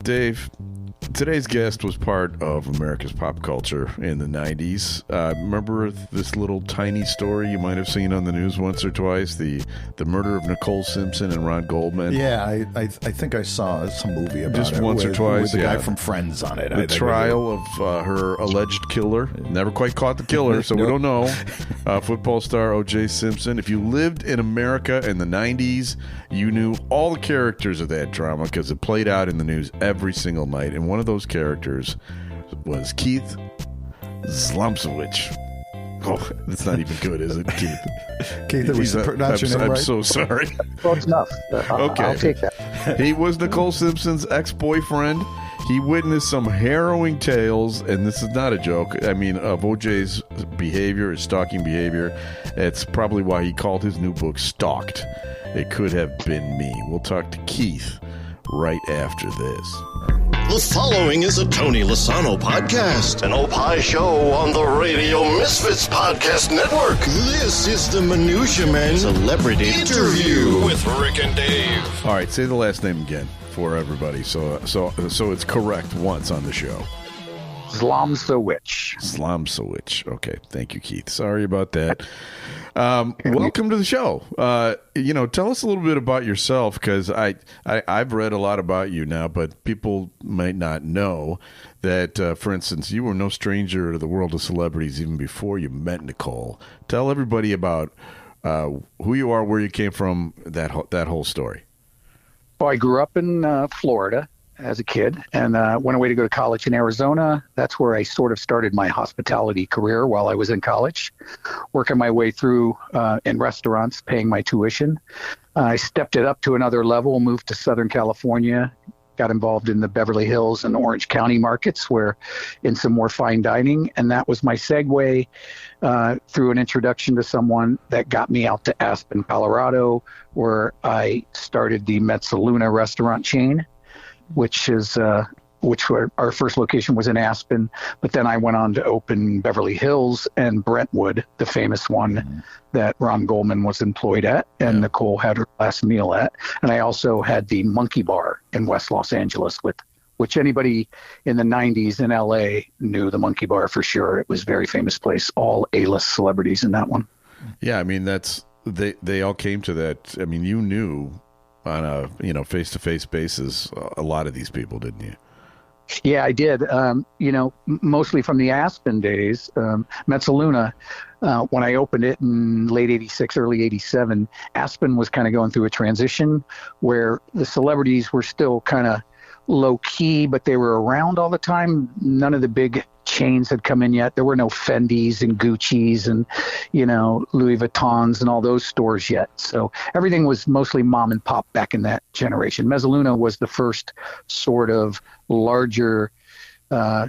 Dave, today's guest was part of America's pop culture in the 90s. Remember this little tiny story you might have seen on the news once or twice? The murder of Nicole Simpson and Ron Goldman? Yeah, I think I saw some movie about just it. Once or twice, with the guy from Friends on it. The trial of her alleged killer. Never quite caught the killer, so we don't know. Football star O.J. Simpson. If you lived in America in the 90s, you knew all the characters of that drama because it played out in the news every single night. And one of those characters was Keith Zlomsowitch. Oh, that's not even good, is it, Keith? Keith, did we pronounce your name right? I'm so sorry. Close enough. Okay. I'll take that. He was Nicole Simpson's ex-boyfriend. He witnessed some harrowing tales, and this is not a joke, I mean, of OJ's behavior, his stalking behavior. It's probably why he called his new book Stalked. It Could Have Been Me. We'll talk to Keith right after this. The following is a Tony Lasano podcast, an Opie show on the Radio Misfits Podcast Network. This is the Minutia Men Celebrity Interview with Rick and Dave. All right, say the last name again for everybody, so it's correct once on the show. Zlomsowitch. Zlomsowitch. Okay, thank you, Keith. Sorry about that. Welcome to the show. Tell us a little bit about yourself, because I've read a lot about you now, but people might not know that, for instance, you were no stranger to the world of celebrities even before you met Nicole. Tell everybody about who you are, where you came from, that whole story. Well, I grew up in Florida as a kid and went away to go to college in Arizona. That's where I sort of started my hospitality career while I was in college, working my way through in restaurants, paying my tuition. I stepped it up to another level, moved to Southern California, got involved in the Beverly Hills and Orange County markets where in some more fine dining. And that was my segue through an introduction to someone that got me out to Aspen, Colorado, where I started the Mezzaluna restaurant chain, which our first location was in Aspen, but then I went on to open Beverly Hills and Brentwood, the famous one that Ron Goldman was employed at and Nicole had her last meal at. And I also had the Monkey Bar in West Los Angeles, which anybody in the 90s in LA knew the Monkey Bar for sure. It was a very famous place, all A-list celebrities in that one. Yeah, I mean, they all came to that. I mean, you knew on a face-to-face basis a lot of these people, didn't you? Yeah, I did. Mostly from the Aspen days. Mezzaluna, when I opened it in late 86, early 87, Aspen was kind of going through a transition where the celebrities were still kind of low-key, but they were around all the time. None of the big chains had come in yet. There were no Fendis and Gucci's and, Louis Vuittons and all those stores yet. So everything was mostly mom and pop back in that generation. Mezzaluna was the first sort of larger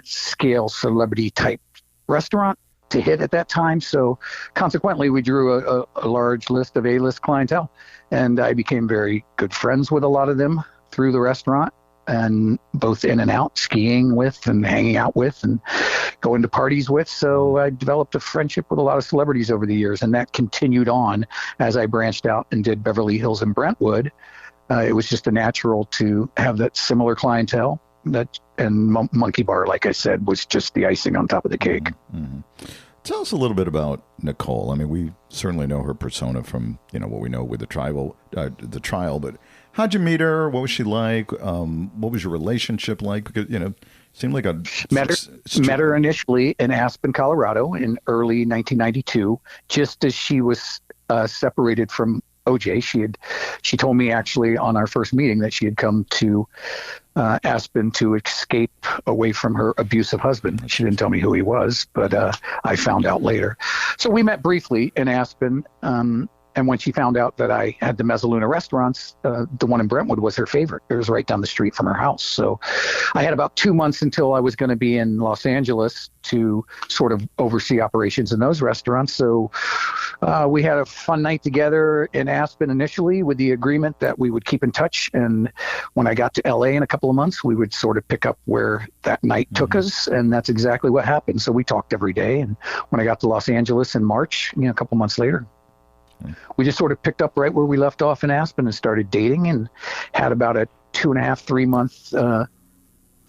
scale celebrity type restaurant to hit at that time. So consequently, we drew a large list of A-list clientele, and I became very good friends with a lot of them through the restaurant, and both in and out, skiing with and hanging out with and going to parties with. So I developed a friendship with a lot of celebrities over the years, and that continued on as I branched out and did Beverly Hills and Brentwood. It was just a natural to have that similar clientele. And Monkey Bar, like I said, was just the icing on top of the cake. Mm-hmm. Tell us a little bit about Nicole. I mean, we certainly know her persona from, what we know with the trial, but how'd you meet her? What was she like? What was your relationship like? Because, seemed like met her initially in Aspen, Colorado in early 1992, just as she was separated from OJ. She told me actually on our first meeting that she had come to Aspen to escape away from her abusive husband. She didn't tell me who he was, but I found out later. So we met briefly in Aspen. And when she found out that I had the Mezzaluna restaurants, the one in Brentwood was her favorite. It was right down the street from her house. So I had about 2 months until I was going to be in Los Angeles to sort of oversee operations in those restaurants. So we had a fun night together in Aspen initially with the agreement that we would keep in touch. And when I got to LA in a couple of months, we would sort of pick up where that night took us. And that's exactly what happened. So we talked every day. And when I got to Los Angeles in March, a couple months later, we just sort of picked up right where we left off in Aspen and started dating and had about a 2.5-3 month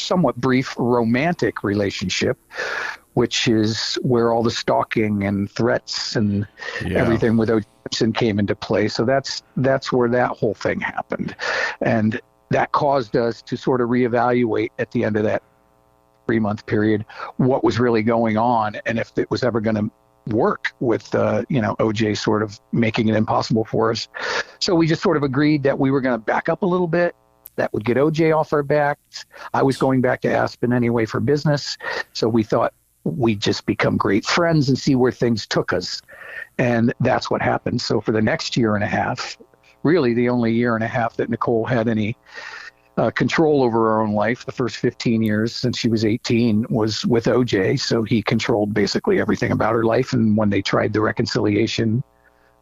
somewhat brief romantic relationship, which is where all the stalking and threats and everything with O.J. Simpson came into play. So that's where that whole thing happened. And that caused us to sort of reevaluate at the end of that 3-month period what was really going on and if it was ever going to work with OJ sort of making it impossible for us. So we just sort of agreed that we were going to back up a little bit. That would get OJ off our backs. I was going back to Aspen anyway for business, so we thought we'd just become great friends and see where things took us. And that's what happened. So for the next year and a half, really the only year and a half that Nicole had any control over her own life, the first 15 years since she was 18 was with OJ. So he controlled basically everything about her life. And when they tried the reconciliation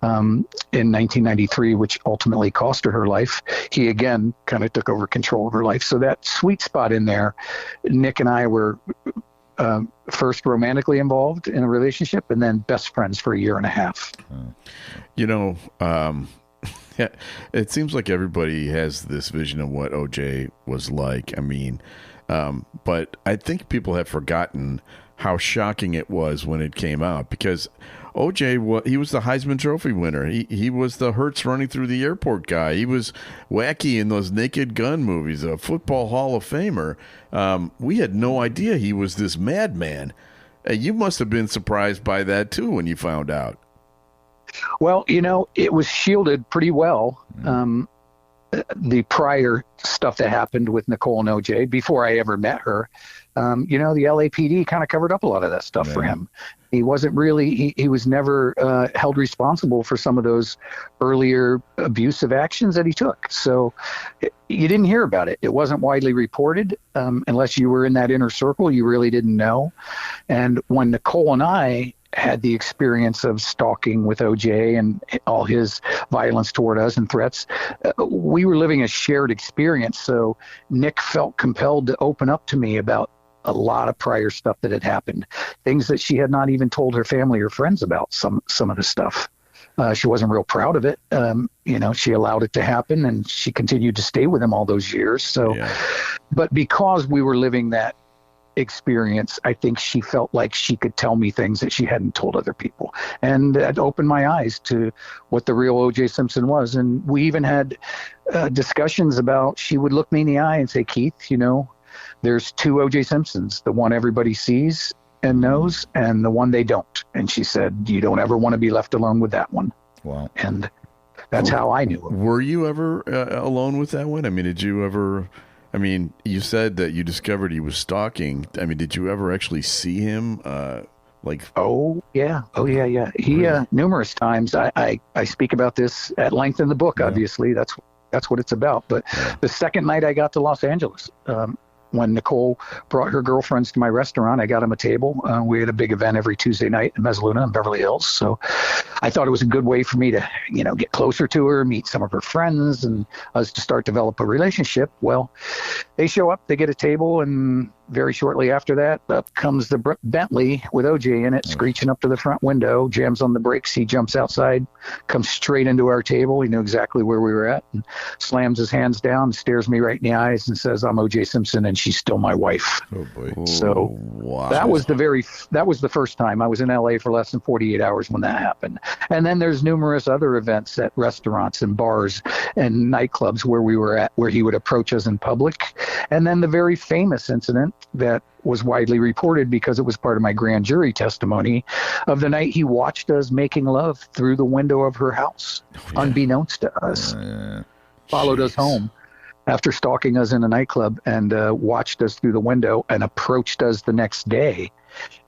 in 1993, which ultimately cost her life, he again kind of took over control of her life. So that sweet spot in there, Nick and I were first romantically involved in a relationship and then best friends for a year and a half. It seems like everybody has this vision of what OJ was like. I mean, but I think people have forgotten how shocking it was when it came out, because OJ, he was the Heisman Trophy winner. He was the Hertz running through the airport guy. He was wacky in those Naked Gun movies, a football Hall of Famer. We had no idea he was this madman. You must have been surprised by that too when you found out. Well, it was shielded pretty well. The prior stuff that happened with Nicole and OJ before I ever met her, the LAPD kind of covered up a lot of that stuff for him. He wasn't really, he was never held responsible for some of those earlier abusive actions that he took. So you didn't hear about it. It wasn't widely reported. Unless you were in that inner circle, you really didn't know. And when Nicole and I had the experience of stalking with OJ and all his violence toward us and threats, we were living a shared experience. So Nick felt compelled to open up to me about a lot of prior stuff that had happened, things that she had not even told her family or friends about, some of the stuff. She wasn't real proud of it. She allowed it to happen and she continued to stay with him all those years. So, but because we were living that experience, I think she felt like she could tell me things that she hadn't told other people, and that opened my eyes to what the real O.J. Simpson was. And we even had discussions about, she would look me in the eye and say, Keith, there's two O.J. Simpsons, the one everybody sees and knows and the one they don't. And she said, you don't ever want to be left alone with that one. Wow. And that's how I knew him. Were you ever alone with that one? I mean, did you ever... you said that you discovered he was stalking. I mean, did you ever actually see him? Oh yeah. He numerous times. I speak about this at length in the book. Obviously, that's what it's about. But the second night I got to Los Angeles, when Nicole brought her girlfriends to my restaurant, I got them a table. We had a big event every Tuesday night in Mezzaluna in Beverly Hills. So I thought it was a good way for me to, get closer to her, meet some of her friends, and us to start develop a relationship. Well, they show up, they get a table, and very shortly after that, up comes the Bentley with OJ in it, screeching up to the front window, jams on the brakes. He jumps outside, comes straight into our table. He knew exactly where we were at, and slams his hands down, stares me right in the eyes, and says, I'm OJ Simpson, and she's still my wife. Oh, boy. So that was the first time. I was in LA for less than 48 hours when that happened. And then there's numerous other events at restaurants and bars and nightclubs where we were at, where he would approach us in public. And then the very famous incident that was widely reported because it was part of my grand jury testimony of the night he watched us making love through the window of her house, unbeknownst to us. Followed us home after stalking us in a nightclub and watched us through the window and approached us the next day.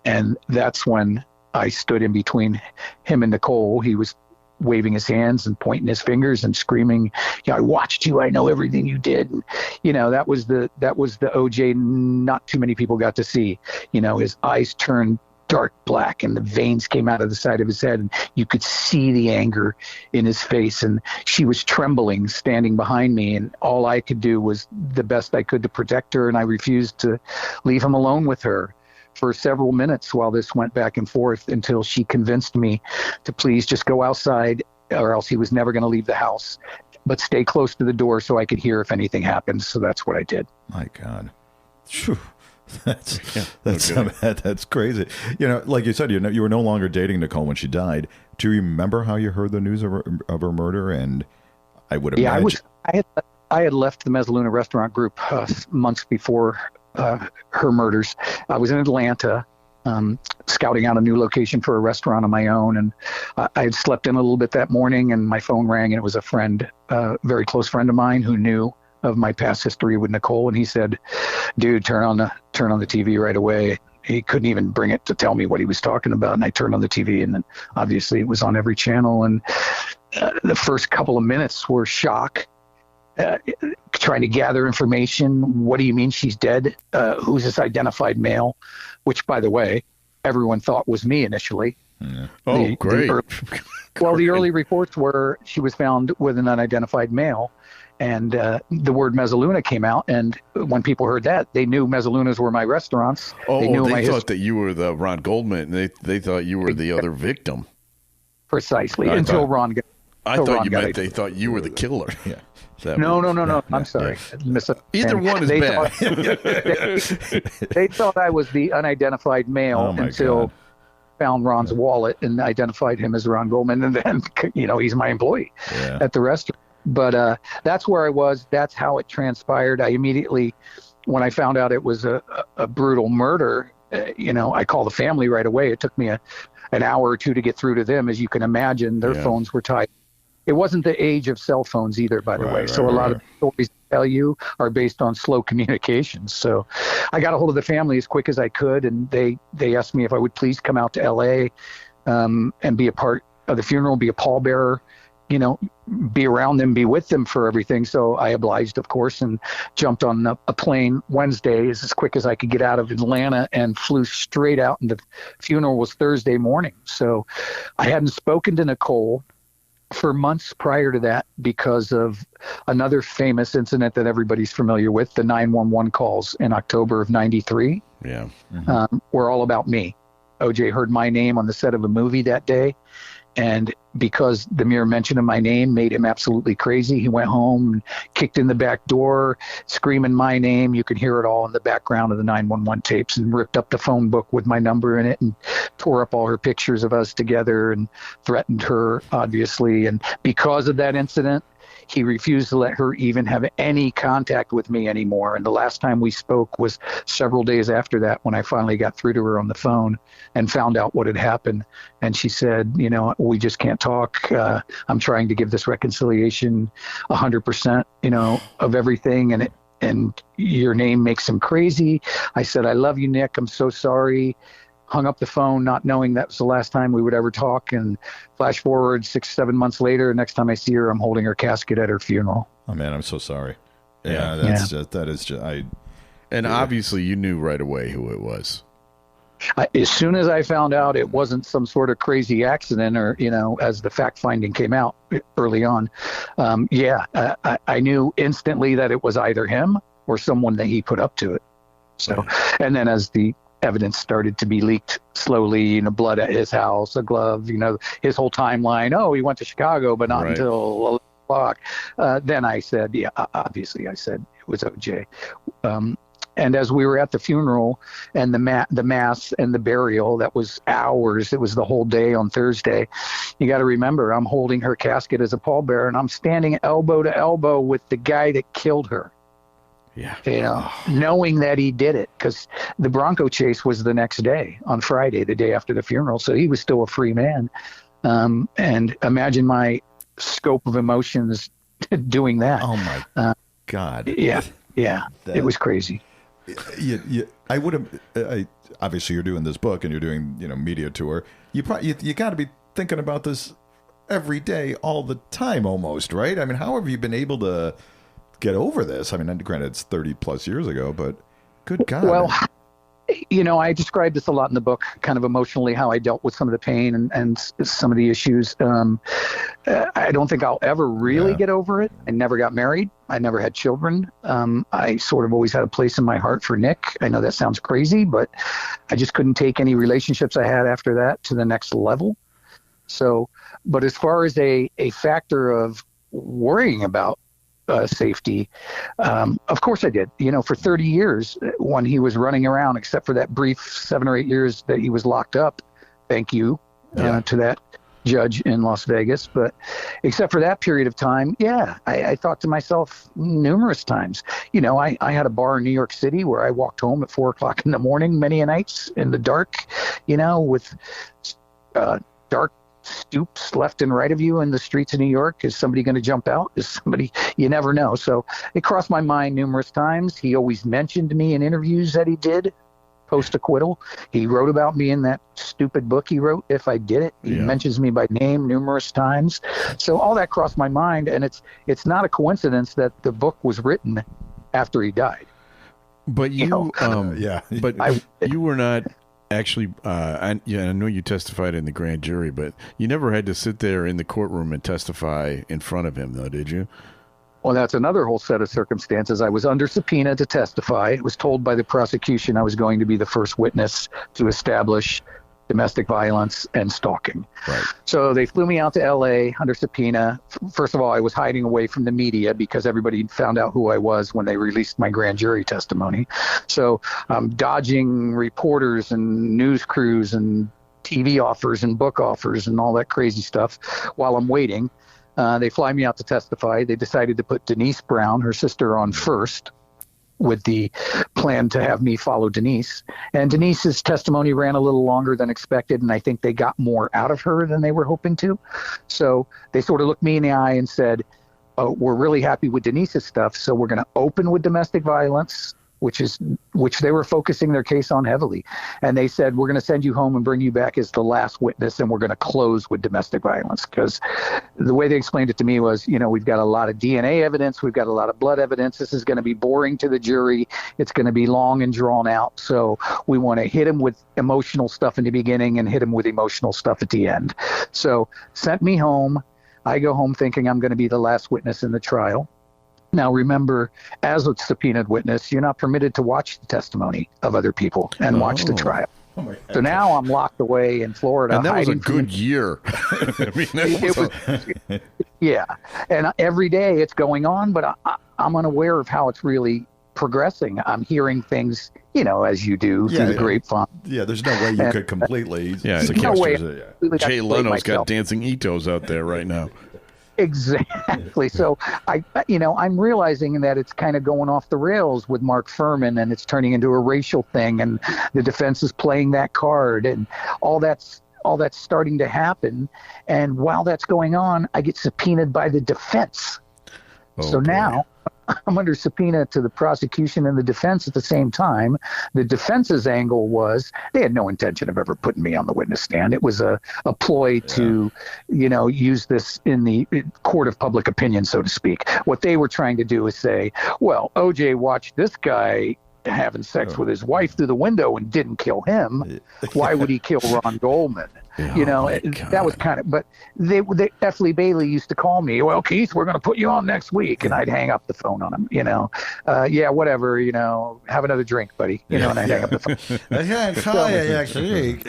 And that's when I stood in between him and Nicole. He was waving his hands and pointing his fingers and screaming, I watched you. I know everything you did. And, that was the OJ not too many people got to see. His eyes turned dark black and the veins came out of the side of his head, and you could see the anger in his face. And she was trembling, standing behind me, and all I could do was the best I could to protect her, and I refused to leave him alone with her for several minutes while this went back and forth, until she convinced me to please just go outside, or else he was never going to leave the house, but stay close to the door so I could hear if anything happened. So that's what I did. My God. Phew. That's crazy. Like you said, you were no longer dating Nicole when she died. Do you remember how you heard the news of her murder? And I would imagine. I had left the Mezzaluna restaurant group months before her murders. I was in Atlanta, scouting out a new location for a restaurant on my own, and I had slept in a little bit that morning, and my phone rang, and it was a friend, very close friend of mine who knew of my past history with Nicole, and he said, "Dude, turn on the TV right away." He couldn't even bring it to tell me what he was talking about, and I turned on the TV, and then obviously it was on every channel, and the first couple of minutes were shock, trying to gather information. What do you mean she's dead? Who's this identified male? Which, by the way, everyone thought was me initially. Yeah. Oh, great. The early reports were she was found with an unidentified male. And the word Mezzaluna came out, and when people heard that, they knew Mezzalunas were my restaurants. They thought that you were the Ron Goldman, and they thought you were the other victim. Precisely, until Ron got. I thought you meant they thought you were the killer. Yeah. No. I'm sorry. Yeah. Either one is bad. They thought I was the unidentified male until found Ron's wallet and identified him as Ron Goldman, and then he's my employee at the restaurant. But that's where I was. That's how it transpired. I immediately, when I found out it was a brutal murder, I called the family right away. It took me an hour or two to get through to them. As you can imagine, their phones were tied. It wasn't the age of cell phones either, by the way. So a lot of stories I tell you are based on slow communications. So I got a hold of the family as quick as I could, and they asked me if I would please come out to L.A. And be a part of the funeral, be a pallbearer, be around them, be with them for everything. So I obliged, of course, and jumped on a plane Wednesday as quick as I could get out of Atlanta and flew straight out. And the funeral was Thursday morning. So I hadn't spoken to Nicole for months prior to that because of another famous incident that everybody's familiar with, the 911 calls in October of 93. Yeah. Were all about me. OJ heard my name on the set of a movie that day. And because the mere mention of my name made him absolutely crazy, he went home and kicked in the back door, screaming my name. You could hear it all in the background of the 911 tapes, and ripped up the phone book with my number in it and tore up all her pictures of us together and threatened her, obviously. And because of that incident, he refused to let her even have any contact with me anymore. And the last time we spoke was several days after that, when I finally got through to her on the phone and found out what had happened. And she said, we just can't talk. I'm trying to give this reconciliation 100%, of everything. And your name makes him crazy. I said, I love you, Nick. I'm so sorry. Hung up the phone, not knowing that was the last time we would ever talk. And flash forward 6-7 months later, next time I see her, I'm holding her casket at her funeral. Oh man, I'm so sorry. Yeah, that is just. Obviously you knew right away who it was. As soon as I found out it wasn't some sort of crazy accident, or as the fact finding came out early on, I knew instantly that it was either him or someone that he put up to it. So, and then as the evidence started to be leaked slowly, blood at his house, a glove, his whole timeline. Oh, he went to Chicago, but not until 11 o'clock. Then I said, obviously I said it was OJ. And as we were at the funeral and the mass and the burial, that was hours. It was the whole day on Thursday. You got to remember, I'm holding her casket as a pallbearer, and I'm standing elbow to elbow with the guy that killed her. Yeah. Knowing that he did it, because the Bronco chase was the next day on Friday, the day after the funeral. So he was still a free man. And imagine my scope of emotions doing that. Oh my God. Yeah. It was crazy. I would have, obviously you're doing this book and you're doing, media tour. You got to be thinking about this every day, all the time almost, right? I mean, how have you been able to get over this? I mean, granted, it's 30 plus years ago, but good God. Well, I described this a lot in the book, kind of emotionally, how I dealt with some of the pain and some of the issues. I don't think I'll ever really get over it. I never got married. I never had children. I sort of always had a place in my heart for Nick. I know that sounds crazy, but I just couldn't take any relationships I had after that to the next level. So, but as far as a factor of worrying about safety. Of course I did. For 30 years when he was running around, except for that brief 7 or 8 years that he was locked up. Thank you to that judge in Las Vegas. But except for that period of time, I thought to myself numerous times, I had a bar in New York City where I walked home at 4 o'clock in the morning, many a nights in the dark, with dark stoops left and right of you in the streets of New York. Is somebody going to jump out? Is somebody, you never know. So it crossed my mind numerous times. He always mentioned me in interviews that he did post-acquittal. He wrote about me in that stupid book he wrote, If I Did It. He mentions me by name numerous times. So all that crossed my mind, and it's not a coincidence that the book was written after he died. But you were not actually, I know you testified in the grand jury, but you never had to sit there in the courtroom and testify in front of him, though, did you? Well, that's another whole set of circumstances. I was under subpoena to testify. It was told by the prosecution I was going to be the first witness to establish domestic violence and stalking. Right. So they flew me out to L.A. under subpoena. First of all, I was hiding away from the media because everybody found out who I was when they released my grand jury testimony. So I'm dodging reporters and news crews and TV offers and book offers and all that crazy stuff while I'm waiting. They fly me out to testify. They decided to put Denise Brown, her sister, on first with the plan to have me follow Denise. And Denise's testimony ran a little longer than expected, and I think they got more out of her than they were hoping to. So they sort of looked me in the eye and said, we're really happy with Denise's stuff, so we're going to open with domestic violence, which they were focusing their case on heavily. And they said, we're going to send you home and bring you back as the last witness, and we're going to close with domestic violence. Because the way they explained it to me was, we've got a lot of DNA evidence, we've got a lot of blood evidence. This is going to be boring to the jury. It's going to be long and drawn out. So we want to hit them with emotional stuff in the beginning and hit them with emotional stuff at the end. So sent me home. I go home thinking I'm going to be the last witness in the trial. Now, remember, as a subpoenaed witness, you're not permitted to watch the testimony of other people and watch the trial. So now I'm locked away in Florida. And that was a good year. Yeah. And every day it's going on, but I'm unaware of how it's really progressing. I'm hearing things, as you do through the grapevine. Yeah, there's no way you could completely. Yeah, no way. Jay Leno's got dancing Itos out there right now. Exactly. So I'm realizing that it's kind of going off the rails with Mark Furman, and it's turning into a racial thing, and the defense is playing that card, and all that's starting to happen. And while that's going on, I get subpoenaed by the defense. So now I'm under subpoena to the prosecution and the defense at the same time. The defense's angle was they had no intention of ever putting me on the witness stand. It was a ploy to, use this in the court of public opinion, so to speak. What they were trying to do is say, well, OJ watched this guy having sex with his wife through the window and didn't kill him. Why would he kill Ron Goldman? That was kind of, but they F. Lee Bailey used to call me, well, Keith, we're going to put you on next week. And I'd hang up the phone on him, yeah, whatever, have another drink, buddy, and I'd hang up the phone. I can't call you next week.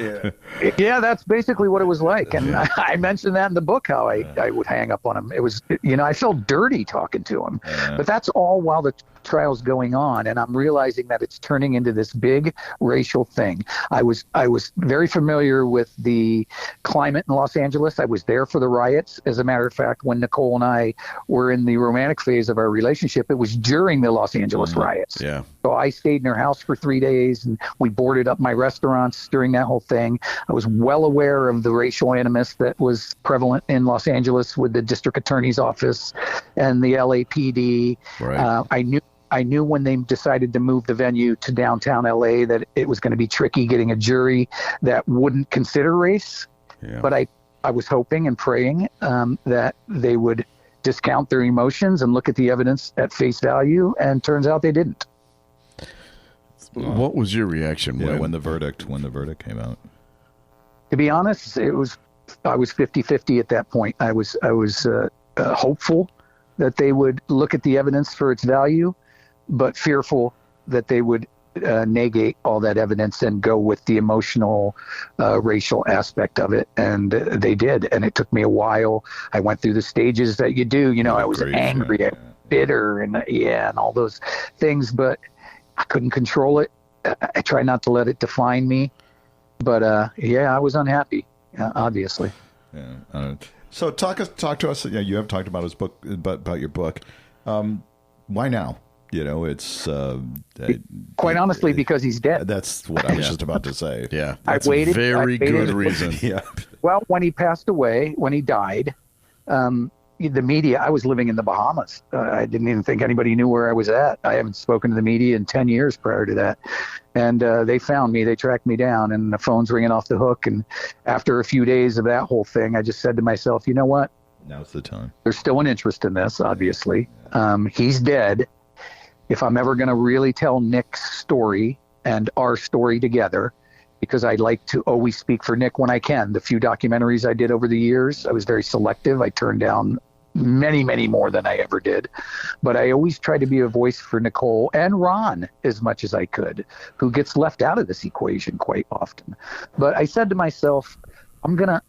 Yeah, that's basically what it was like. And I mentioned that in the book, how I would hang up on him. It was, I felt dirty talking to him, but that's all while the trial's going on. And I'm realizing that it's turning into this big racial thing. I was very familiar with the climate in Los Angeles. I was there for the riots. As a matter of fact, when Nicole and I were in the romantic phase of our relationship, it was during the Los Angeles riots. Yeah. So I stayed in her house for 3 days, and we boarded up my restaurants during that whole thing. I was well aware of the racial animus that was prevalent in Los Angeles with the district attorney's office and the LAPD. Right. I knew when they decided to move the venue to downtown LA that it was going to be tricky getting a jury that wouldn't consider race. Yeah. But I was hoping and praying that they would discount their emotions and look at the evidence at face value, and turns out they didn't. What was your reaction when the verdict came out? To be honest, I was 50-50 at that point. I was hopeful that they would look at the evidence for its value, but fearful that they would negate all that evidence and go with the emotional, racial aspect of it. And they did. And it took me a while. I went through the stages that you do. I was angry. bitter and and all those things, but I couldn't control it. I try not to let it define me, but I was unhappy, obviously. Yeah. So talk to us. Yeah, you have talked about his book, about your book. Why now? It's quite honestly because he's dead. That's what I was just about to say. Yeah, that's a very good reason. Yeah. Well, when he passed away, when he died, the media, I was living in the Bahamas. I didn't even think anybody knew where I was at. I haven't spoken to the media in 10 years prior to that. And they found me, they tracked me down, and the phone's ringing off the hook. And after a few days of that whole thing, I just said to myself, you know what? Now's the time. There's still an interest in this, obviously. He's dead. If I'm ever going to really tell Nick's story and our story together, because I like to always speak for Nick when I can. The few documentaries I did over the years, I was very selective. I turned down many, many more than I ever did. But I always tried to be a voice for Nicole and Ron as much as I could, who gets left out of this equation quite often. But I said to myself, I'm gonna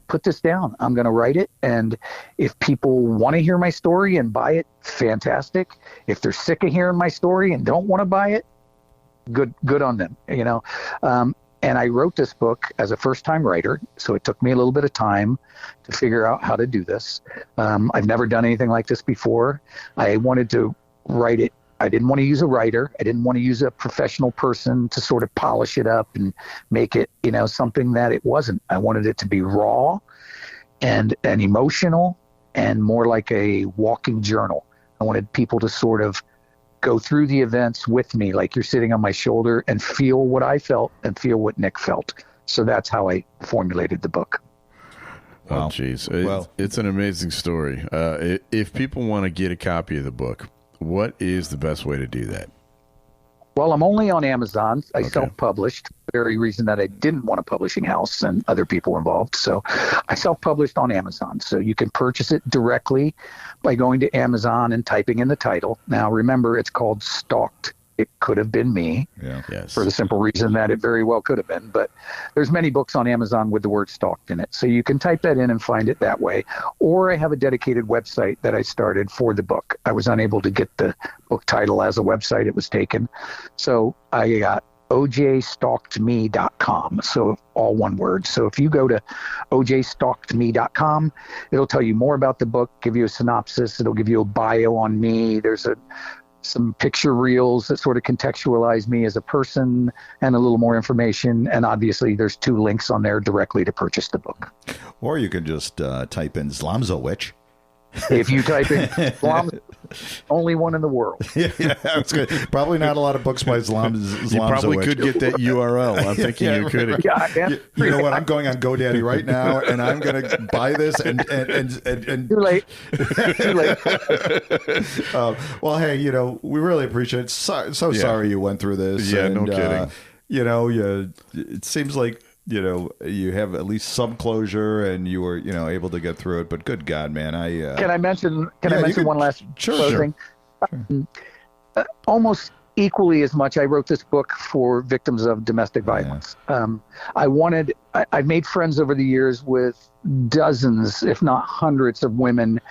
put this down. I'm gonna write it, and if people want to hear my story and buy it, fantastic. If they're sick of hearing my story and don't want to buy it, good on them, and I wrote this book as a first-time writer, so it took me a little bit of time to figure out how to do this. I've never done anything like this before. I wanted to write it. I didn't want to use a writer. I didn't want to use a professional person to sort of polish it up and make it, something that it wasn't. I wanted it to be raw and emotional and more like a walking journal. I wanted people to sort of go through the events with me, like you're sitting on my shoulder, and feel what I felt and feel what Nick felt. So that's how I formulated the book. Wow. Oh, geez. It's an amazing story. If people want to get a copy of the book, what is the best way to do that? Well, I'm only on Amazon. I self-published, for the very reason that I didn't want a publishing house and other people involved. So I self-published on Amazon. So you can purchase it directly by going to Amazon and typing in the title. Now, remember, it's called Stalked. It could have been me, for the simple reason that it very well could have been. But there's many books on Amazon with the word stalked in it. So you can type that in and find it that way. Or I have a dedicated website that I started for the book. I was unable to get the book title as a website. It was taken. So I got ojstalkedme.com. So all one word. So if you go to ojstalkedme.com, it'll tell you more about the book, give you a synopsis. It'll give you a bio on me. There's some picture reels that sort of contextualize me as a person and a little more information. And obviously there's 2 links on there directly to purchase the book. Or you can just type in Zlomsowitch. If you type in Zlomsowitch, only one in the world. That's good. Probably not a lot of books by Zlomsowitch. You probably could get that URL. I'm thinking you could. You know what? I'm going on GoDaddy right now, and I'm going to buy this. And Too late. Too late. Well, hey, we really appreciate it. Sorry you went through this. Yeah, no kidding. It seems like you have at least some closure, and you were, able to get through it. But good God, man, can I mention one last thing? Sure. Almost equally as much, I wrote this book for victims of domestic violence. I've made friends over the years with dozens, if not hundreds of women.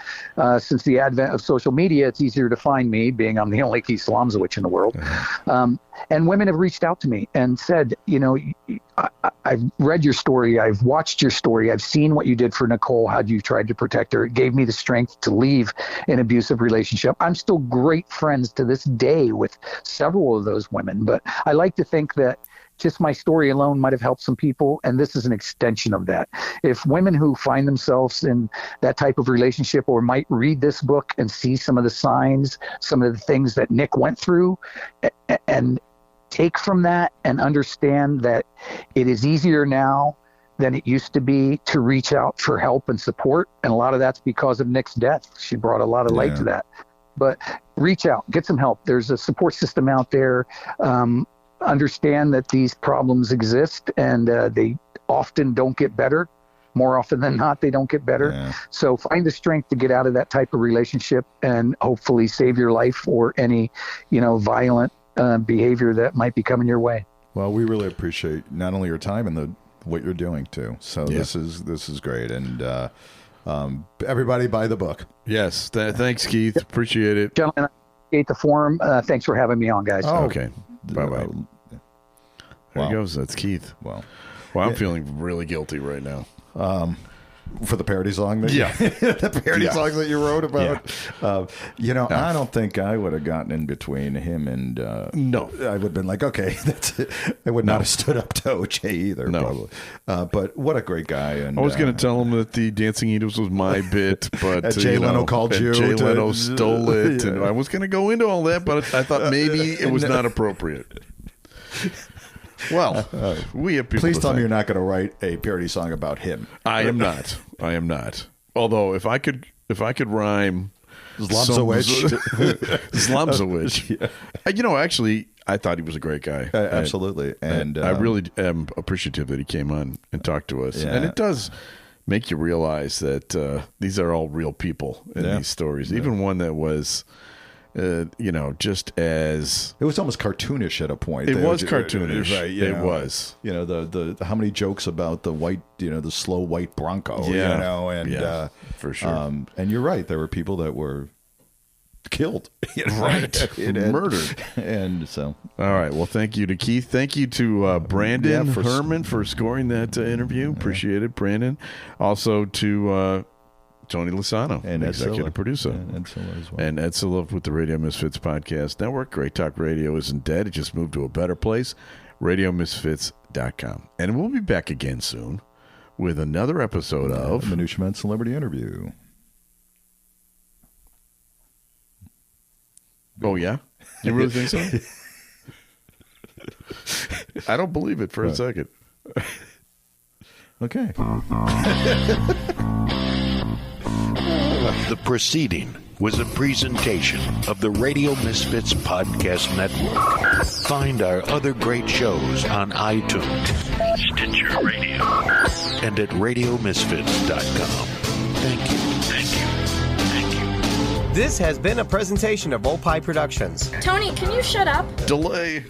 Since the advent of social media, it's easier to find me, being I'm the only Keith Zlomsowitch in the world. And women have reached out to me and said, I've read your story. I've watched your story. I've seen what you did for Nicole, how you tried to protect her. It gave me the strength to leave an abusive relationship. I'm still great friends to this day with several of those women. But I like to think that just my story alone might have helped some people, and this is an extension of that. If women who find themselves in that type of relationship or might read this book and see some of the signs, some of the things that Nick went through, and take from that and understand that it is easier now than it used to be to reach out for help and support, and a lot of that's because of Nick's death. She brought a lot of light to that. But reach out, get some help. There's a support system out there. Understand that these problems exist, and they often don't get better. More often than not, they don't get better. Yeah. So find the strength to get out of that type of relationship and hopefully save your life or any, violent behavior that might be coming your way. Well, we really appreciate not only your time and what you're doing too. So this is great. And everybody buy the book. Yes. Thanks, Keith. Appreciate it. Gentlemen, I appreciate the forum. Thanks for having me on, guys. Okay. Bye-bye. There Wow. he goes. That's Keith. Well, I'm feeling really guilty right now. for the parody song that the parody songs that you wrote about. I don't think I would have gotten in between him and no. I would have been like, okay, that's it. I would not have stood up to OJ either. No. Probably. But what a great guy. And I was going to tell him that the Dancing Eaters was my bit, but Jay Leno called you. Jay Leno stole it, and I was going to go into all that, but I thought maybe it was not appropriate. Well, we have people. Please tell me you're not going to write a parody song about him. I am not. I am not. Although if I could rhyme Zlomsowitch. Zlomsowitch. Actually, I thought he was a great guy. Absolutely. And I really am appreciative that he came on and talked to us. Yeah. And it does make you realize that these are all real people in these stories. Even one that was, just as... It was almost cartoonish at a point. It was cartoonish. Right. It was. The how many jokes about the white, the slow white Bronco, for sure. And you're right. There were people that were killed. Murdered. And so... All right. Well, thank you to Keith. Thank you to Brandon Herman for scoring that interview. Appreciate it, Brandon. Also to... Tony Lasano, and executive producer. And Ed Silla as well. And Ed Silla with the Radio Misfits Podcast Network. Great Talk Radio isn't dead. It just moved to a better place. RadioMisfits.com. And we'll be back again soon with another episode of Minutia Man Celebrity Interview. Oh, yeah? You really think so? I don't believe it for a second. Okay. The proceeding was a presentation of the Radio Misfits Podcast Network. Find our other great shows on iTunes, Stitcher Radio, and at RadioMisfits.com. Thank you. This has been a presentation of Opie Productions. Tony, can you shut up? Delay.